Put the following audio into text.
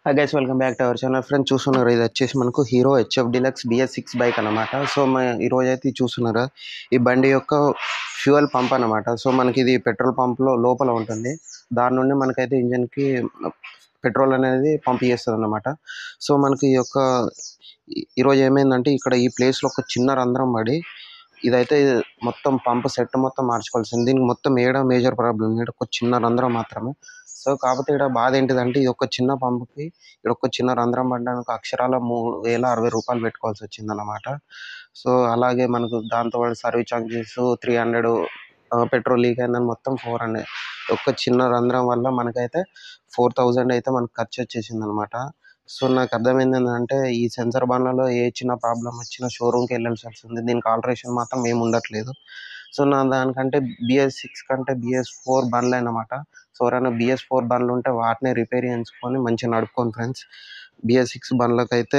Hi guys, welcome back to our channel. Friends, చూస్తున్నారు ఇది వచ్చేసి మనకు hero HF deluxe BS6 bike అనమాట. సో ఈ రోజు అయితే చూస్తున్నారు ఈ బండి యొక్క ఫ్యూయల్ పంప్ అనమాట. సో మనకి ఇది పెట్రోల్ పంప్లో లోపల ఉంటుంది. దాని నుండి మనకైతే ఇంజన్కి పెట్రోల్ అనేది పంప్ చేస్తుంది అనమాట. సో మనకి ఈ యొక్క ఈరోజు ఏమైందంటే ఇక్కడ ఈ ప్లేస్లో ఒక చిన్న రంధ్రం పడి ఇదైతే మొత్తం పంప్ సెట్ మొత్తం మార్చుకోవాల్సింది. దీనికి మొత్తం మేజర్ ప్రాబ్లం ఇక్కడ ఒక చిన్న రంధ్రం మాత్రమే. సో కాకపోతే ఇక్కడ బాధ ఏంటిదంటే ఈ ఒక చిన్న పంపుకి ఇక్కడ ఒక చిన్న రంధ్రం పడడానికి అక్షరాల 3060 రూపాయలు పెట్టుకోవాల్సి వచ్చింది అన్నమాట. సో అలాగే మనకు దాంతో పాటు సర్వీస్ చార్జెస్ 300, పెట్రోల్ లీక్ అయిందని మొత్తం 400. ఒక్క చిన్న రంధ్రం వల్ల మనకైతే 4000 అయితే మనకు ఖర్చు వచ్చేసింది అనమాట. సో నాకు అర్థమైంది ఏంటంటే ఈ సెన్సార్ బండ్లలో ఏ చిన్న ప్రాబ్లం వచ్చినా షోరూమ్కి వెళ్ళాల్సి వస్తుంది. దీనికి ఆల్టరేషన్ మాత్రం ఏమి ఉండట్లేదు. సో నా దానికంటే BS6 కంటే BS4 బండ్లు అన్నమాట. సో ఎవరైనా BS4 బండ్లు ఉంటే వాటిని రిపేర్ చేయించుకొని మంచిగా నడుపుకోండి ఫ్రెండ్స్. BS6 బండ్లకైతే